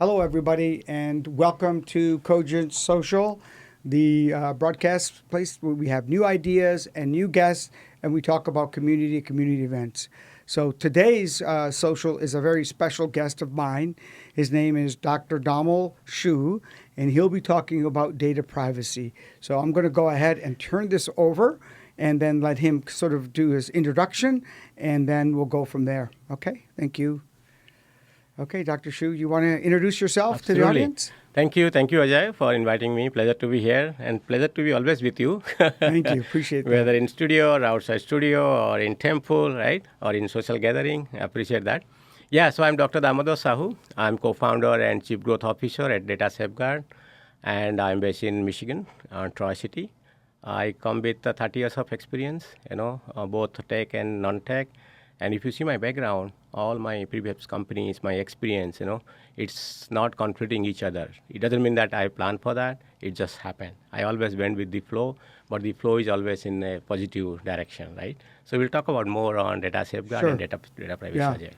Hello, everybody, and welcome to Cogent Social, the broadcast place where we have new ideas and new guests, and we talk about community events. So today's social is a very special guest of mine. His name is Dr. Damodar Sahu, and he'll be talking about data privacy. So I'm going to go ahead and turn this over, and then let him sort of do his introduction, and then we'll go from there. Okay, thank you. Okay, Dr. Sahu, you want to introduce yourself to the audience? Thank you, Ajay, for inviting me. Pleasure to be here, and pleasure to be always with you. Thank you, appreciate that. Whether in studio or outside studio or in temple, right, or in social gathering, I appreciate that. Yeah, so I'm Dr. Damodar Sahu. I'm co-founder and chief growth officer at Data Safeguard, and I'm based in Michigan, Troy City. I come with 30 years of experience, both tech and non-tech. And if you see my background, all my previous companies, my experience, it's not conflicting each other. It doesn't mean that I planned for that. It just happened. I always went with the flow, but the flow is always in a positive direction, right? So we'll talk about more on data safeguard and data privacy.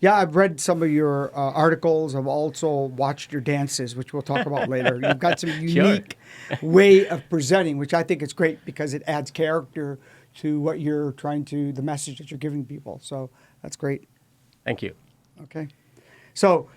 Yeah, I've read some of your articles. I've also watched your dances, which we'll talk about later. You've got some unique way of presenting, which I think is great because it adds character to what you're trying to, the message that you're giving people. So that's great. Thank you. Okay. So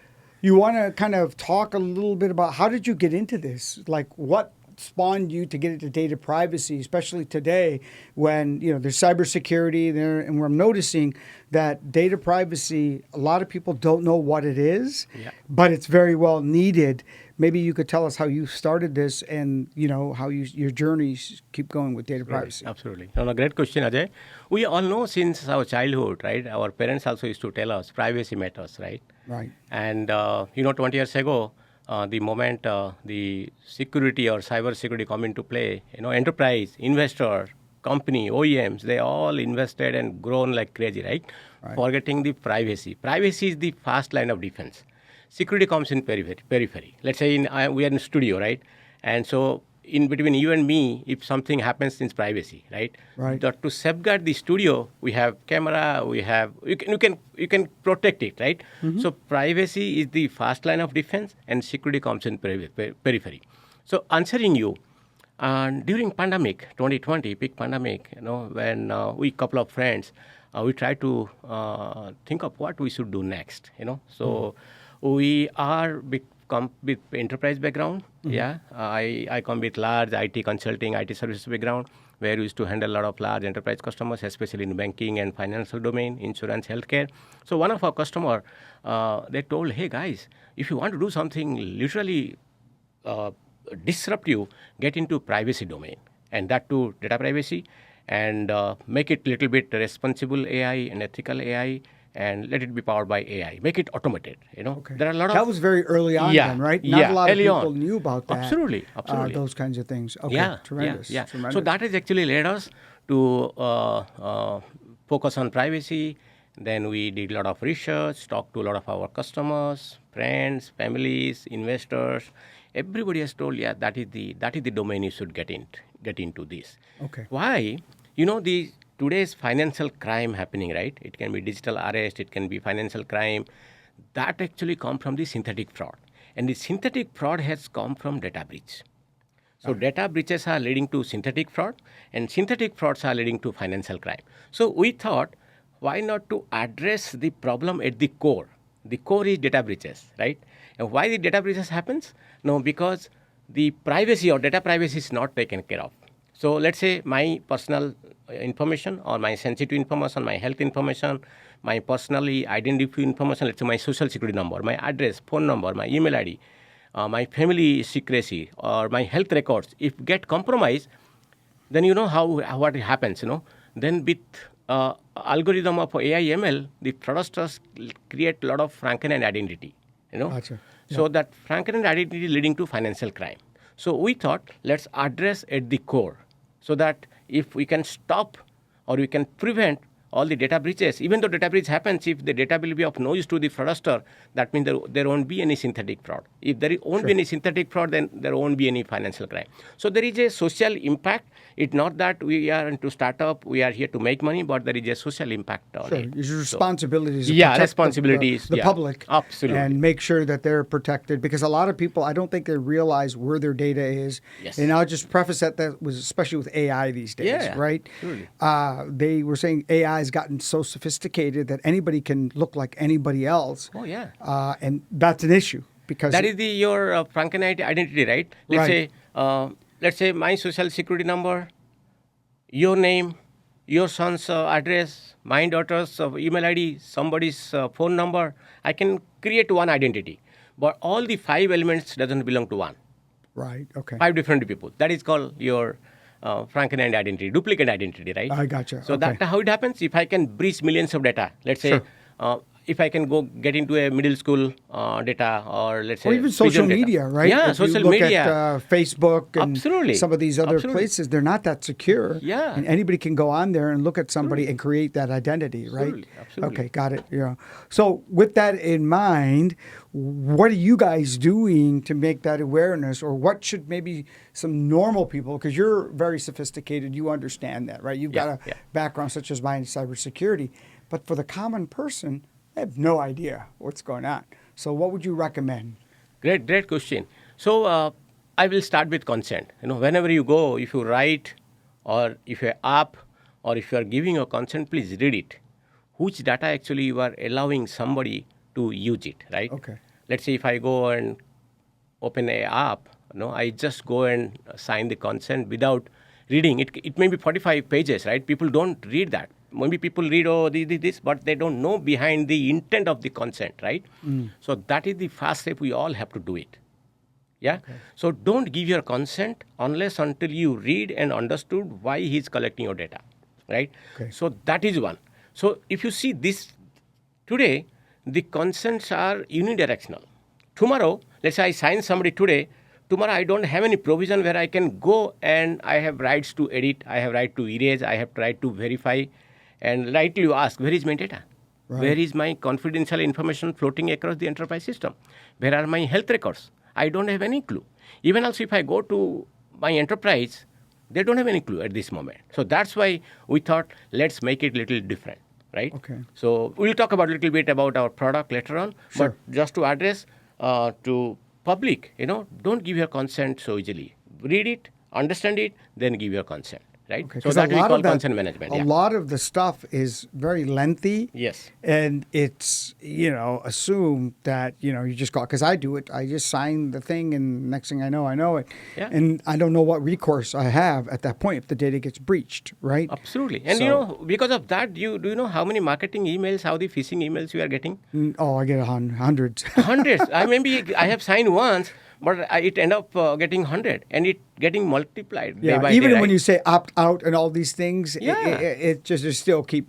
you want to kind of talk a little bit about how did you get into this? Like what spawned you to get into data privacy, especially today when, there's cybersecurity there, and we're noticing that data privacy, a lot of people don't know what it is, but it's very well needed. Maybe you could tell us how you started this and, how your journeys keep going with data privacy. Absolutely. No, great question, Ajay. We all know since our childhood, right? Our parents also used to tell us privacy matters, right? Right. And, 20 years ago, the moment the security or cyber security come into play, enterprise, investor, company, OEMs, they all invested and grown like crazy, right? Forgetting the privacy. Privacy is the first line of defense. Security comes in periphery. Let's say we are in studio, right? And so in between you and me, if something happens, it's privacy, right? To safeguard the studio, we have camera, you can protect it, right? Mm-hmm. So privacy is the first line of defense, and security comes in periphery. So answering you, during pandemic, 2020, peak pandemic, when we couple of friends, we try to think of what we should do next, So we are come with enterprise background. Mm-hmm. Yeah, I come with large IT consulting, IT services background, where we used to handle a lot of large enterprise customers, especially in banking and financial domain, insurance, healthcare. So one of our customer, they told, hey guys, if you want to do something literally disruptive, get into privacy domain, and that too data privacy, and make it little bit responsible AI and ethical AI, and let it be powered by AI. Make it automated. Okay. There are a lot of that was very early on, then, right? Not a lot of people knew about that. Absolutely. Those kinds of things. Okay, tremendous. Tremendous. So that has actually led us to focus on privacy. Then we did a lot of research, talked to a lot of our customers, friends, families, investors. Everybody has told, that is the domain you should get into this. Okay. Why? Today's financial crime happening, right? It can be digital arrest, it can be financial crime. That actually come from the synthetic fraud. And the synthetic fraud has come from data breach. So data breaches are leading to synthetic fraud, and synthetic frauds are leading to financial crime. So we thought, why not to address the problem at the core? The core is data breaches, right? And why the data breaches happens? No, because the privacy or data privacy is not taken care of. So let's say my personal information or my sensitive information, my health information, my personally identified information, let's say my social security number, my address, phone number, my email ID, my family secrecy, or my health records, if get compromised, then what happens, Then with algorithm of AI ML, the fraudsters create a lot of Frankenstein identity, Gotcha. So that Frankenstein identity leading to financial crime. So we thought, let's address at the core, so that if we can stop or we can prevent all the data breaches. Even though data breach happens, if the data will be of no use to the fraudster, that means there won't be any synthetic fraud. If there won't be any synthetic fraud, then there won't be any financial crime. So there is a social impact. It's not that we are into startup, we are here to make money, but there is a social impact on it. It's your responsibilities to yeah, protect responsibilities. the yeah, public. Absolutely. And make sure that they're protected, because a lot of people, I don't think they realize where their data is. Yes. And I'll just preface that was especially with AI these days, Yeah, right? absolutely. They were saying AI has gotten so sophisticated that anybody can look like anybody else. Oh, yeah. And that's an issue because That is your Frankenite identity, right? Let's say my social security number, your name, your son's address, my daughter's email ID, somebody's phone number. I can create one identity, but all the 5 elements doesn't belong to one. Right. Okay. 5 different people. That is called your Frankenstein identity, duplicate identity, right? I gotcha. So Okay. that's how it happens. If I can breach millions of data, let's say, if I can go get into a middle school data, or let's say, Or even social prison data. media, right? Yeah, If you social look media. at Facebook and Absolutely. some of these other Absolutely. places, they're not that secure. Yeah. And anybody can go on there and look at somebody and create that identity, right? Absolutely. Okay, got it. Yeah. So with that in mind, what are you guys doing to make that awareness, or what should maybe some normal people, because you're very sophisticated, you understand that, right? You've got a background such as mine in cybersecurity, but for the common person, they have no idea what's going on. So what would you recommend? Great question. So I will start with consent. Whenever you go, if you write, or if you're app, or if you are giving your consent, please read it. Which data actually you are allowing somebody to use it, right? Okay. Let's say if I go and open a app, I just go and sign the consent without reading. It may be 45 pages, right? People don't read that. Maybe people read, this, but they don't know behind the intent of the consent, right? So that is the first step. We all have to do it. Yeah. Okay. So don't give your consent unless until you read and understood why he's collecting your data, right? Okay. So that is one. So if you see this today, the consents are unidirectional. Tomorrow, let's say I sign somebody today. Tomorrow I don't have any provision where I can go and I have rights to edit, I have right to erase, I have right to verify, and rightly you ask, where is my data? Right. Where is my confidential information floating across the enterprise system? Where are my health records? I don't have any clue. Even also if I go to my enterprise, they don't have any clue at this moment. So that's why we thought, let's make it a little different, right? Okay. So we'll talk about a little bit about our product later on. Sure. But just to address to public, don't give your consent so easily. Read it, understand it, then give your consent. Right? Okay, so that we call consent management. A lot of the stuff is very lengthy. Yes. And it's, assumed that, you just go, because I do it. I just sign the thing and next thing I know it. Yeah. And I don't know what recourse I have at that point if the data gets breached, right? Absolutely. And because of that, do you know how many marketing emails, how the phishing emails you are getting? Oh, I get hundreds. Hundreds. I have signed once, but it end up getting 100 and it getting multiplied day by even day, when right? you say opt out and all these things, Yeah. it just still keep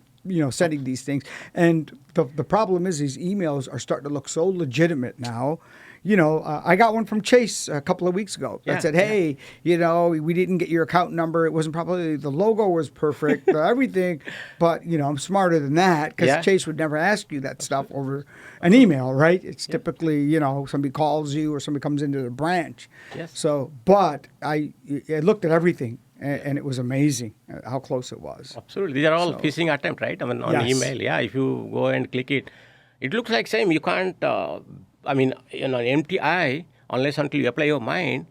sending these things. And the problem is these emails are starting to look so legitimate now. I got one from Chase a couple of weeks ago that said, hey, we didn't get your account number. It wasn't probably, the logo was perfect, everything. But, I'm smarter than that because Chase would never ask you that stuff over an email, right? It's typically, somebody calls you or somebody comes into the branch. Yes. So, but I looked at everything and it was amazing how close it was. Absolutely. These are all phishing attempt, right? On email. Yeah. If you go and click it, it looks like same. You can't, an empty eye, unless until you apply your mind,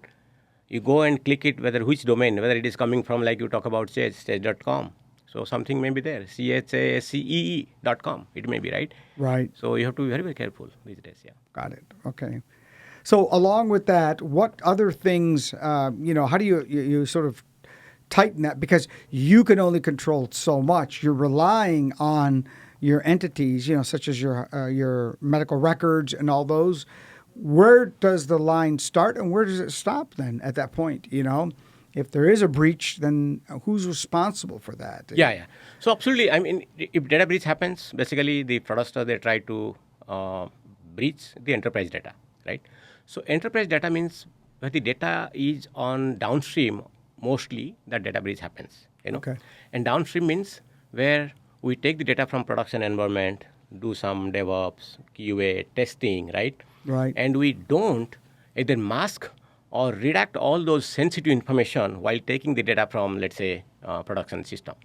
you go and click it, which domain, whether it is coming from, like you talk about chase.com. So something may be there, chasee.com, it may be, right? Right. So you have to be very, very careful these days, yeah. Got it. Okay. So along with that, what other things, how do you sort of tighten that? Because you can only control so much. You're relying on your entities, such as your medical records and all those. Where does the line start and where does it stop then at that point, If there is a breach, then who's responsible for that? Yeah. So absolutely, if data breach happens, basically the fraudster, they try to breach the enterprise data, right? So enterprise data means where the data is on downstream, mostly that data breach happens, Okay. And downstream means where we take the data from production environment, do some DevOps, QA, testing, right? Right. And we don't either mask or redact all those sensitive information while taking the data from, let's say, production system.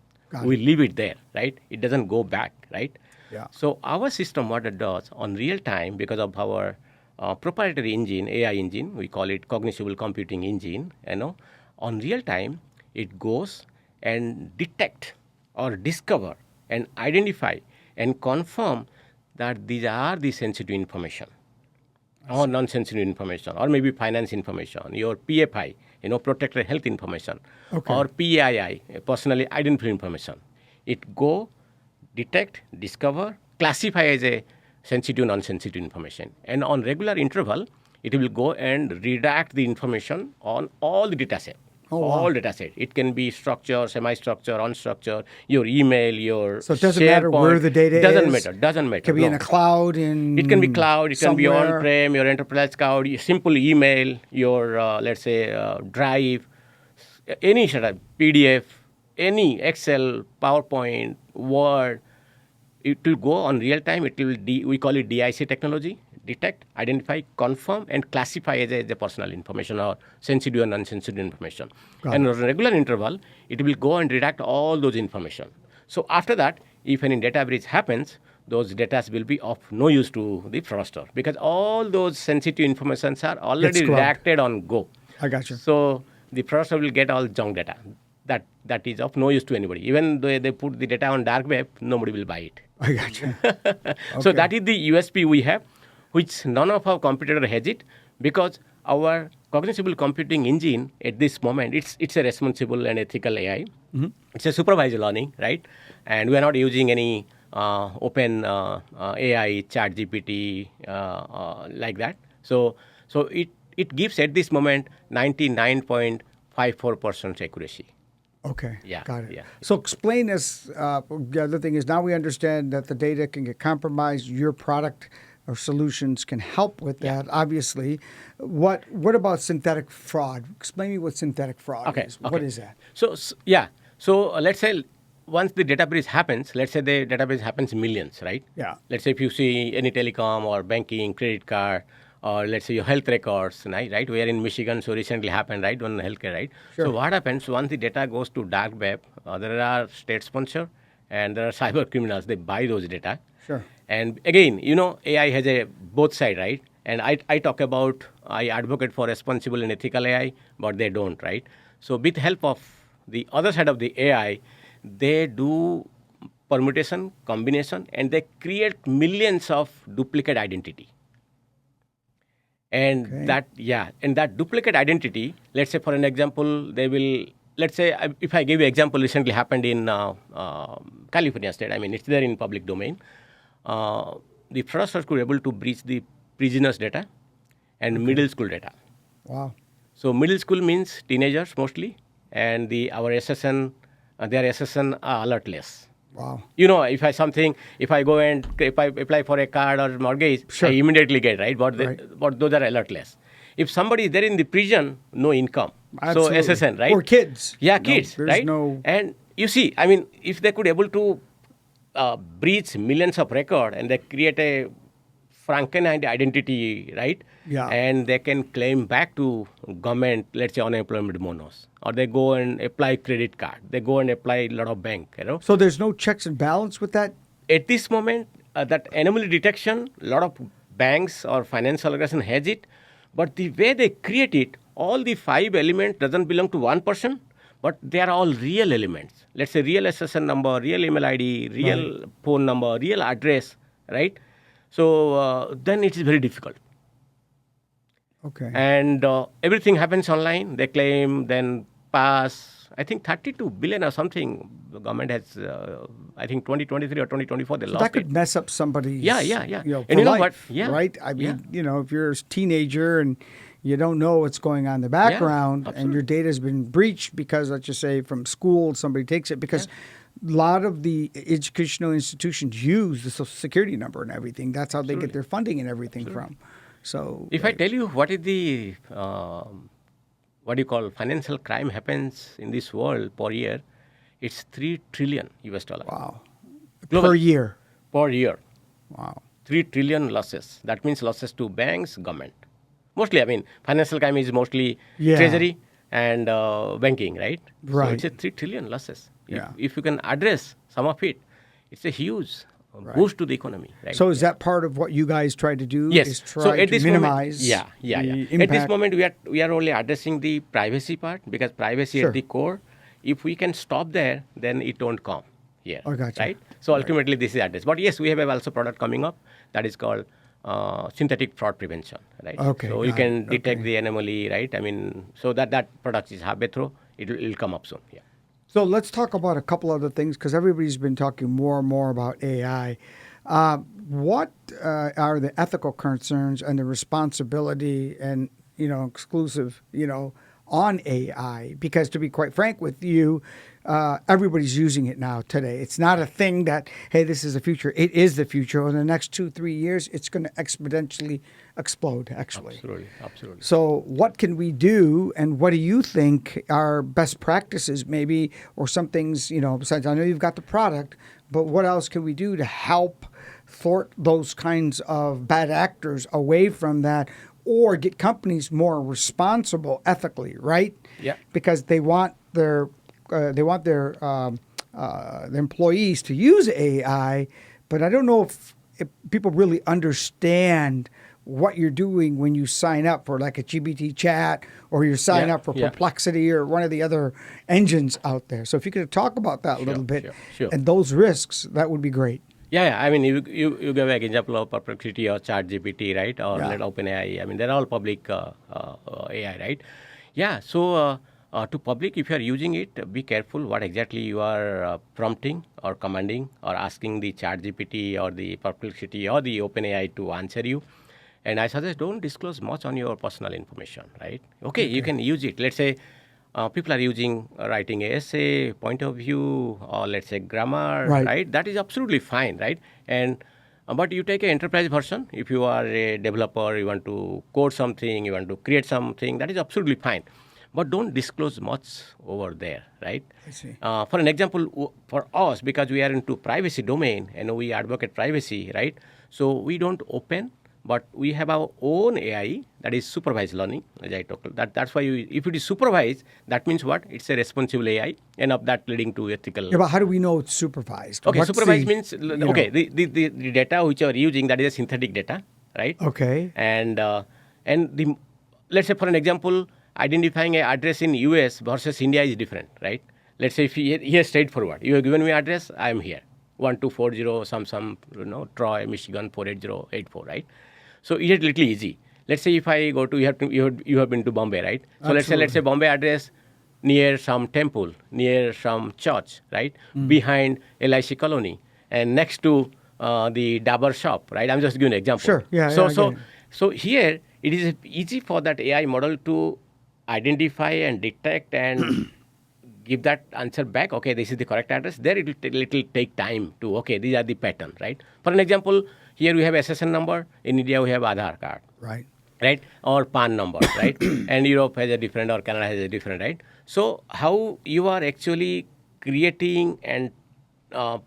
We leave it there, right? It doesn't go back, right? Yeah. So our system, what it does on real time, because of our proprietary engine, AI engine, we call it cognizable computing engine, on real time, it goes and detect or discover and identify and confirm that these are the sensitive information or non-sensitive information, or maybe finance information, your PFI, protected health information, or PII, personally identified information. It go, detect, discover, classify as a sensitive, non-sensitive information. And on regular interval, it will go and redact the information on all the data set. All data set. It can be structure, semi-structure, unstructured, your email, your So it doesn't matter where the data doesn't is? Matter. Doesn't matter. It can be in a cloud. It can be cloud. It can be somewhere. on-prem, your enterprise cloud, your simple email, your, let's say, drive, any sort of PDF, any Excel, PowerPoint, Word. It will go on real time. It will we call it DIC technology: detect, identify, confirm, and classify as a personal information or sensitive and non-sensitive information. And on a regular interval, it will go and redact all those information. So after that, if any data breach happens, those data will be of no use to the fraudster because all those sensitive informations are already redacted on Go. I got you. So the fraudster will get all junk data. That is of no use to anybody. Even though they put the data on dark web, nobody will buy it. I got you. So that is the USP we have, which none of our competitors has it, because our cognizable computing engine at this moment, it's a responsible and ethical AI. Mm-hmm. It's a supervised learning, right? And we are not using any open AI, chat GPT, like that. So it gives at this moment 99.54% accuracy. Okay, Yeah, got it. yeah. So explain this. The other thing is now we understand that the data can get compromised. Your product or solutions can help with that, obviously. What about synthetic fraud? Explain me what synthetic fraud is. What is that? So let's say once the data breach happens, let's say the data breach happens in millions, right? Yeah. Let's say if you see any telecom or banking, credit card, or let's say your health records, right? We are in Michigan, so recently happened, right, on healthcare, right? Sure. So what happens once the data goes to dark web? There are state sponsor and there are cyber criminals. They buy those data. Sure. And again, AI has a both side, right? And I advocate for responsible and ethical AI, but they don't, right? So with help of the other side of the AI, they do permutation, combination, and they create millions of duplicate identity. And that duplicate identity, let's say for an example, let's say if I give you an example, recently happened in California state. I mean, it's there in public domain. The fraudsters were able to breach the prisoners' data and middle school data. Wow. So middle school means teenagers mostly, and our SSN, their SSN are alertless. Wow. If I go and if I apply for a card or mortgage, Sure. I immediately get, right? But those are alertless. If somebody is there in the prison, no income. Absolutely. So SSN, right? Or kids. Yeah, kids, right? No... And you see, I mean, if they could able to breach millions of record and they create a Frankenstein identity, right? Yeah. And they can claim back to government, let's say unemployment bonus, or they go and apply credit card. They go and apply a lot of bank, So there's no checks and balance with that? At this moment, that anomaly detection, a lot of banks or financial organization has it, but the way they create it, all the 5 elements doesn't belong to one person, but they are all real elements. Let's say real SSN number, real email ID, real phone number, real address, right? So then it is very difficult. Okay. And everything happens online. They claim, then pass, I think 32 billion or something. The government has, I think 2023 or 2024, they lost that could mess up somebody's Yeah. and And you know what? Yeah. Right? I mean, if you're a teenager and you don't know what's going on in the background and your data has been breached because, let's just say, from school, somebody takes it because a lot of the educational institutions use the Social Security number and everything. That's how they get their funding and everything from. So if I tell you what is the, what do you call, financial crime happens in this world per year, it's $3 trillion. Wow. Per year. Per year. Wow. 3 trillion losses. That means losses to banks, government. Mostly, I mean, financial crime is mostly Yeah. treasury and banking, right? Right. So it's a 3 trillion losses. Yeah. If you can address some of it, it's a huge boost to the economy, right? So is that part of what you guys try to do? Yes. Is try So at to this minimize moment, the At this impact? moment, we are only addressing the privacy part, because privacy Sure. at the core. If we can stop there, then it won't come here, I gotcha. right? So ultimately, this is addressed. But yes, we have also product coming up that is called synthetic fraud prevention, right? Okay, So you got can it. detect Okay. the anomaly, right? I mean, so that product is halfway through. It'll come up soon. Yeah. So let's talk about a couple other things because everybody's been talking more and more about AI. What are the ethical concerns and the responsibility and exclusive on AI? Because to be quite frank with you, everybody's using it now today. It's not a thing that hey, this is the future. It is the future. In the next 2-3 years, it's going to exponentially explode. Actually, Absolutely. So, what can we do, and what do you think are best practices, maybe, or some things, besides, I know you've got the product, but what else can we do to help thwart those kinds of bad actors away from that, or get companies more responsible ethically, right? Yeah. Because they want their employees to use AI, but I don't know if people really understand what you're doing when you sign up for like a GBT chat or you sign up for Perplexity or one of the other engines out there. So if you could talk about that a little bit and those risks, that would be great. Yeah. I mean, you gave an example of Perplexity or ChatGPT, right? Or OpenAI. I mean, they're all public AI, right? Yeah. So to public, if you are using it, be careful what exactly you are prompting or commanding or asking the ChatGPT or the Perplexity or the OpenAI to answer you. And I suggest don't disclose much on your personal information, right? Okay. You can use it. Let's say people are using writing a essay, point of view, or let's say grammar, right? That is absolutely fine, right? And but you take an enterprise version. If you are a developer, you want to code something, you want to create something, that is absolutely fine. But don't disclose much over there, right? I see. For an example, for us, because we are into privacy domain and we advocate privacy, right? So we don't open, but we have our own AI that is supervised learning, as I talked. That's why if it is supervised, that means what? It's a responsible AI, and of that leading to ethical. Yeah, but how do we know it's supervised? Okay, supervised means the data which you are using, that is a synthetic data, right? Okay. And the let's say for an example, identifying an address in US versus India is different, right? Let's say if here straightforward, you have given me address, I am here, 1240 some Troy, Michigan 48084, right? So it is little easy. Let's say if I go to you have been to Bombay, right? So let's say Bombay address near some temple, near some church, right? Behind LIC colony, and next to the dabber shop, right? I'm just giving an example. Sure. Yeah. So here it is easy for that AI model to identify and detect and give that answer back. Okay, this is the correct address. There it will take time to, okay, these are the pattern, right? For an example, here we have SSN number. In India, we have Aadhaar card. Right? Or PAN number, right? And Europe has a different, or Canada has a different, right? So how you are actually creating and what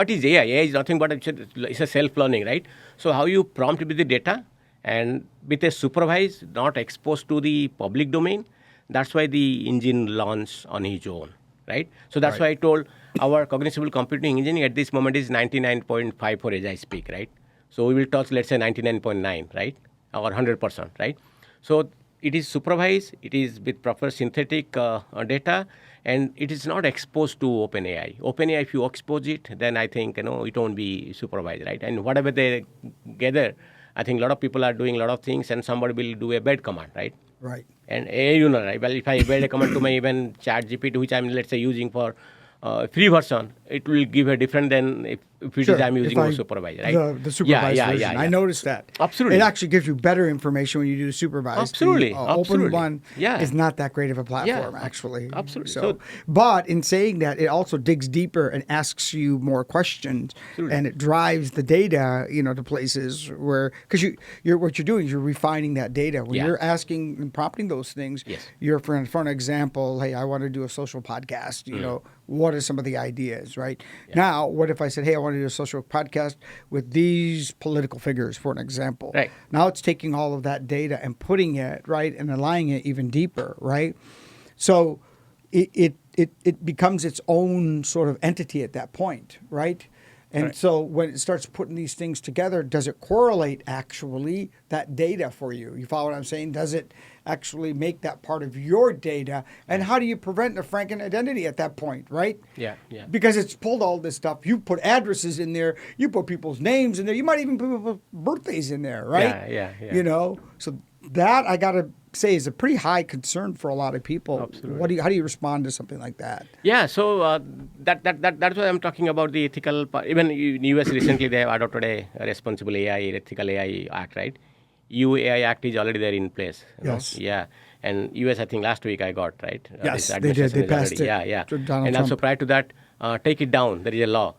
is AI? AI is nothing but it's a self-learning, right? So how you prompt with the data and with a supervised, not exposed to the public domain, that's why the engine launches on its own, right? So that's why I told our cognizable computing engine at this moment is 99.54 as I speak, right? So we will touch, let's say, 99.9, right? Or 100%, right? So it is supervised, it is with proper synthetic data, and it is not exposed to OpenAI. OpenAI, if you expose it, then I think, it won't be supervised, right? And whatever they gather, I think a lot of people are doing a lot of things, and somebody will do a bad command, right? Right. And right? Well, if I build a command to my even ChatGPT, which I'm, let's say, using for free version, it will give a different than if which Sure. is I'm If using I- over supervised, right? The supervised yeah, version. yeah, I yeah. noticed that. Absolutely. It actually gives you better information when you do supervised. Absolutely, The open absolutely. one Yeah. is not that great of a platform, Yeah, actually. absolutely. So, So- but in saying that, it also digs deeper and asks you more questions, Absolutely. and it drives the data, to places where because you're what you're doing is you're refining that data when Yeah. you're asking and prompting those things. Yes. You're for an example, hey, I want to do a social podcast. What are some of the ideas, right? Now, what if I said, hey, I want to do a social podcast with these political figures, for an example. Right. Now it's taking all of that data and putting it, right, and aligning it even deeper, right? So it becomes its own sort of entity at that point, right? And Right. so when it starts putting these things together, does it correlate actually that data for you? You follow what I'm saying? Does it actually make that part of your data? And how do you prevent a Franken identity at that point, right? Yeah, yeah. Because it's pulled all this stuff. You put addresses in there. You put people's names in there. You might even put people's birthdays in there, right? Yeah. So that I got to say is a pretty high concern for a lot of people. Absolutely. How do you respond to something like that? Yeah, so that's why I'm talking about the ethical part. Even in US recently, they have adopted a responsible AI, ethical AI Act, right? EU AI Act is already there in place. you know? Yes. Yeah, and US, I think last week I got, right? Yes, This they did. administration They is passed already, it Yeah, yeah. to Donald And also Trump. prior to that, take it down. There is a law.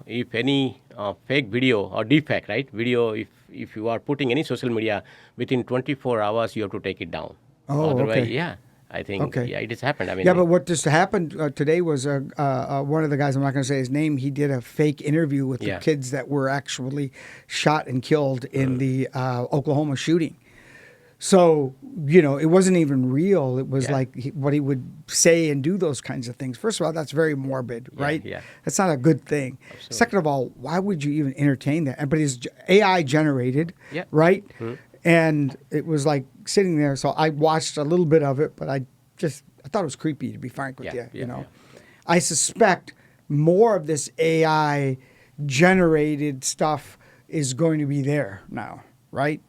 If any fake video or deepfake, right? Video, if you are putting any social media within 24 hours, you have to take it down. Oh, Otherwise, okay. yeah. I think Okay. it has happened. I mean, Yeah, but what just happened today was one of the guys, I'm not going to say his name, he did a fake interview with the Yeah. kids that were actually shot and killed in the Oklahoma shooting. So, it wasn't even real. It was Yeah. like what he would say and do those kinds of things. First of all, that's very morbid, right? yeah. That's not a good thing. Second of all, why would you even entertain that? But it's AI generated, Yeah. right? And it was like sitting there. So I watched a little bit of it, but I thought it was creepy, to be frank with Yeah, you. yeah, yeah. I suspect more of this AI generated stuff is going to be there now, right?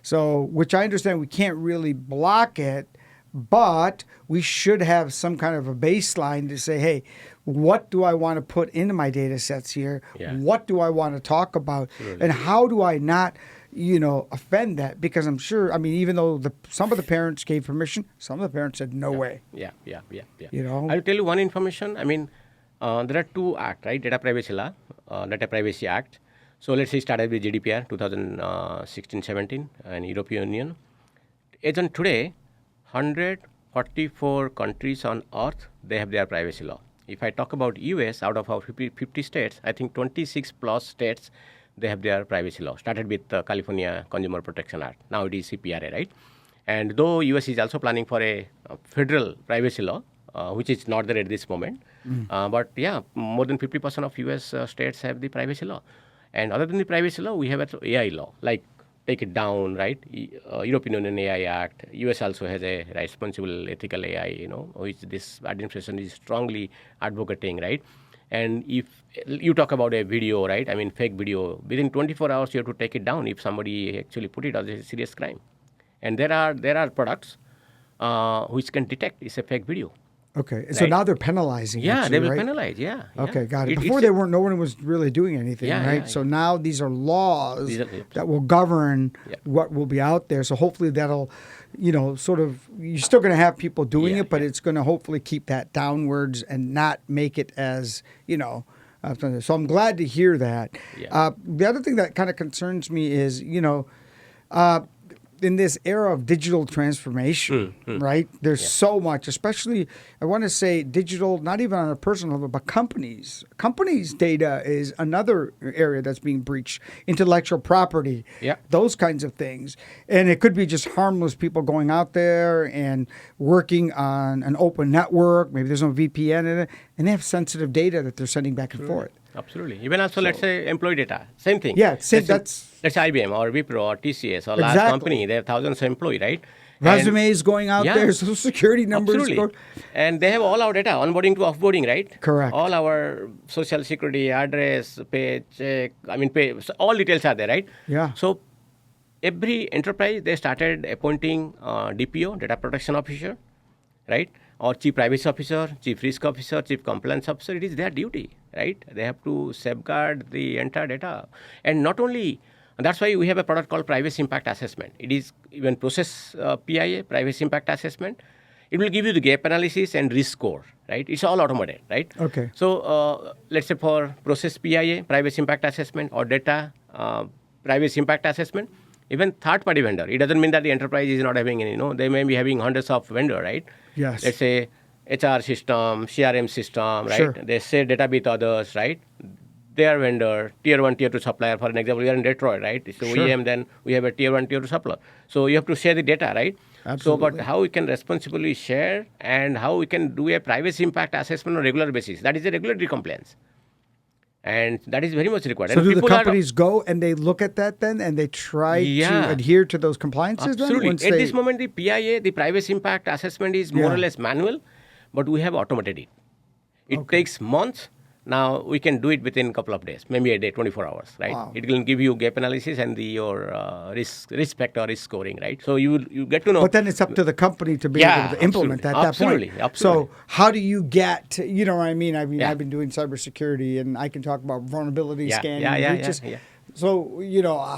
So, which I understand we can't really block it, but we should have some kind of a baseline to say, hey, what do I want to put into my data sets here? Yeah. What do I want to talk about? Absolutely. And how do I not, offend that? Because I'm sure, even though some of the parents gave permission, some of the parents said, no way. Yeah. You know? I'll tell you one information. There are two acts, right? Data Privacy Law, Data Privacy Act. So let's say started with GDPR 2016-17 and European Union. As on today, 144 countries on earth, they have their privacy law. If I talk about US, out of our 50 states, I think 26 plus states, they have their privacy law. Started with California Consumer Protection Act. Now it is CPRA, right? And though US is also planning for a federal privacy law, which is not there at this moment. But yeah, more than 50% of US states have the privacy law. And other than the privacy law, we have an AI law, like take it down, right? European Union AI Act. US also has a responsible ethical AI, which this administration is strongly advocating, right? And if you talk about a video, right? Fake video, within 24 hours, you have to take it down if somebody actually put it as a serious crime. And there are products which can detect it's a fake video. Okay. So Right. now they're penalizing. Yeah, actually, they will right? penalize. Yeah. Okay, got it. It's Before a- they weren't. No one was really doing anything, Yeah, right? yeah, So yeah. now these are laws These are- that will govern Yeah. what will be out there. So hopefully that'll, sort of. You're still going to have people doing Yeah, it, but yeah. it's going to hopefully keep that downwards and not make it as So I'm glad to hear that. Yeah. The other thing that kind of concerns me is in this era of digital transformation, right? There's so much, especially, I want to say digital, not even on a personal level, but companies. Companies' data is another area that's being breached. Intellectual property, Yeah. those kinds of things. And it could be just harmless people going out there and working on an open network. Maybe there's no VPN in it. And they have sensitive data that they're sending back and forth. Absolutely. Even also, let's say employee data, same thing. Yeah, same- Let's say IBM or Wipro or TCS or large Exactly. company, they have thousands of employees, right? Resumes going out Yeah. there, social security numbers. Absolutely. And they have all our data, onboarding to offboarding, right? Correct. All our social security, address, paycheck, pay, so all details are there, right? Yeah. So every enterprise, they started appointing DPO, data protection officer. right? Or chief privacy officer, chief risk officer, chief compliance officer, it is their duty, right? They have to safeguard the entire data. And not only, that's why we have a product called privacy impact assessment. It is even process PIA, privacy impact assessment. It will give you the gap analysis and risk score, right? It's all automated, right? Okay. So let's say for process PIA, privacy impact assessment, or data privacy impact assessment, even third-party vendor. It doesn't mean that the enterprise is not having any. They may be having hundreds of vendor, right? Yes. Let's say HR system, CRM system, right? Sure. They share data with others, right? Their vendor, tier 1, tier 2 supplier. For an example, we are in Detroit, right? So Sure. OEM, then we have a tier 1, tier 2 supplier. So you have to share the data, right? Absolutely. So, but how we can responsibly share and how we can do a privacy impact assessment on a regular basis. That is a regulatory compliance. And that is very much required. So and do the people companies go and they look at that then and they try Yeah. to adhere to those compliances then? Absolutely. Once At they- this moment, the PIA, the privacy impact assessment is more Yeah. or less manual, but we have automated it. It takes months. Now we can do it within a couple of days, maybe a day, 24 hours, right? Wow. It will give you gap analysis and your risk factor, risk scoring, right? So you get to know. But then it's up to the company to be Yeah, able to implement absolutely. at that point. Absolutely, absolutely. So how do you get, you know what I mean? Yeah. I've been doing cybersecurity and I can talk about vulnerability Yeah, scanning. yeah, breaches. yeah. So,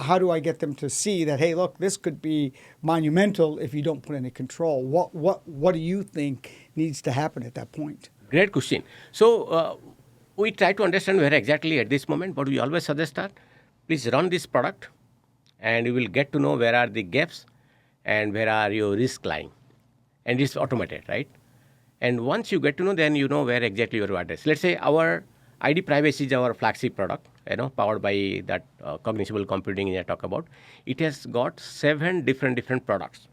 how do I get them to see that, hey, look, this could be monumental if you don't put any control? What do you think needs to happen at that point? Great question. So we try to understand where exactly at this moment, but we always suggest that please run this product and you will get to know where are the gaps and where are your risks lying. And it's automated, right? And once you get to know, then you know where exactly your address. Let's say our ID privacy is our flagship product, powered by that cognizable computing I talk about. It has got 7 different products.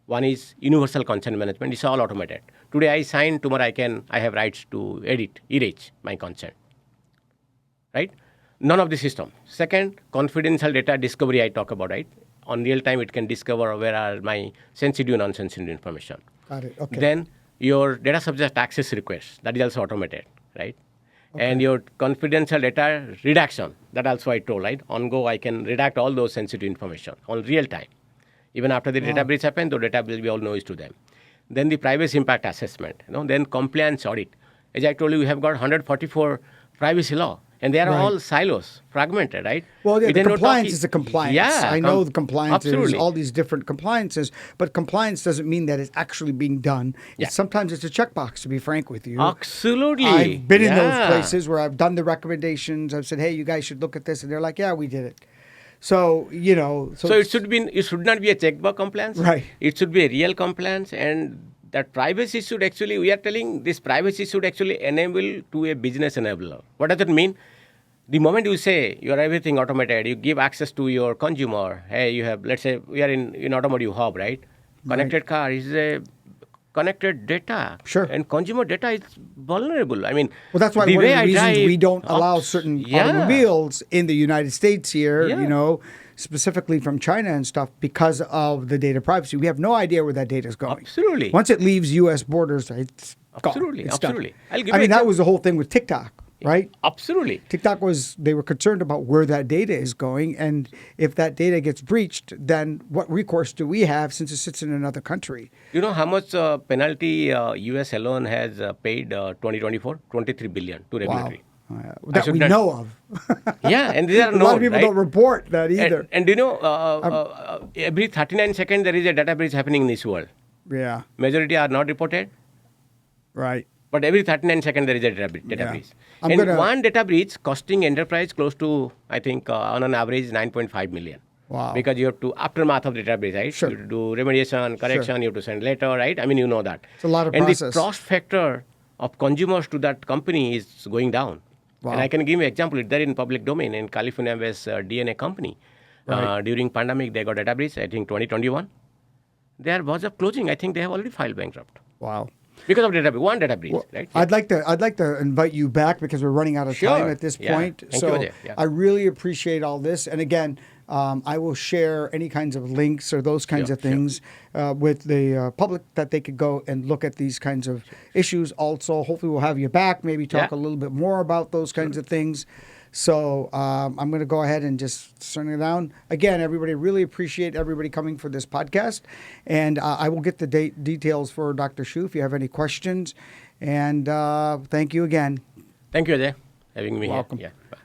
One is universal consent management. It's all automated. Today I sign, tomorrow I have rights to erase my consent. Right? None of the system. Second, confidential data discovery I talk about, right? On real time, it can discover where are my sensitive and unsensitive information. Got it. Okay. Then your data subject access requests, that is also automated, right? And your confidential data redaction, that also I told, right? On go, I can redact all those sensitive information on real time. Even after the data breach happened, the data will be all noise to them. Then the privacy impact assessment, then compliance audit. As I told you, we have got 144 privacy law, and they are all silos, fragmented, right? Well, yeah, We the then don't talk compliance is a compliance. Yeah, I know the compliance is absolutely. all these different compliances, but compliance doesn't mean that it's actually being done. Yeah. Sometimes it's a checkbox, to be frank with you. Absolutely. I've been in those Yeah. places where I've done the recommendations. I've said, hey, you guys should look at this. And they're like, yeah, we did it. So, So it should not be a checkbox compliance. Right. It should be a real compliance, and that privacy should actually, we are telling this privacy should actually enable to a business enabler. What does it mean? The moment you say you are everything automated, you give access to your consumer. Hey, you have, let's say we are in automotive hub, right? Connected car is a connected data. Sure. And consumer data is vulnerable. I mean, Well, that's why the one of way the I reasons drive we don't allow ups- certain Yeah. automobiles in the United States here, Yeah. specifically from China and stuff, because of the data privacy. We have no idea where that data is going. Absolutely. Once it leaves U.S. borders, it's gone. Absolutely, It's done. absolutely. I'll give I you mean, an that was the whole thing with TikTok, right? Absolutely. TikTok they were concerned about where that data is going. And if that data gets breached, then what recourse do we have since it sits in another country? You know how much penalty US alone has paid 2024? 23 billion to regulatory. That should we not- know of. Yeah, and these are A lot of known, people right? don't report that either. And every 39 seconds there is a data breach happening in this world. Yeah, Majority are not reported, right. but every 39 seconds there is a data Yeah. breach. I'm And gonna- one data breach costing enterprise close to, I think, on an average, 9.5 million. Wow. Because you have to, aftermath of the data breach, right? Sure. You have to do remediation, correction, you have to send letter, right? I mean, you know that. It's a lot of and process. the trust factor of consumers to that company is going down. Wow. And I can give you an example. It's there in public domain in California-based DNA company. Right. During pandemic, they got data breach, I think 2021. There was a closing. I think they have already filed bankrupt. Wow. Because of one data breach, right? I'd like to invite you back because we're running out of Sure. time at this Yeah. point. Thank so you, Ajay. Yeah. I really appreciate all this. And again, I will share any kinds of links or those kinds Sure, of things with the public that they could go and look at these kinds of issues. Also, hopefully, we'll have you back. Maybe talk Yeah. a little bit more about those kinds of things. So I'm going to go ahead and just turn it down. Again, everybody, really appreciate everybody coming for this podcast. And I will get the details for Dr. Shu if you have any questions. And thank you again. Thank you, Ajay, having me Welcome. here. Yeah. Bye.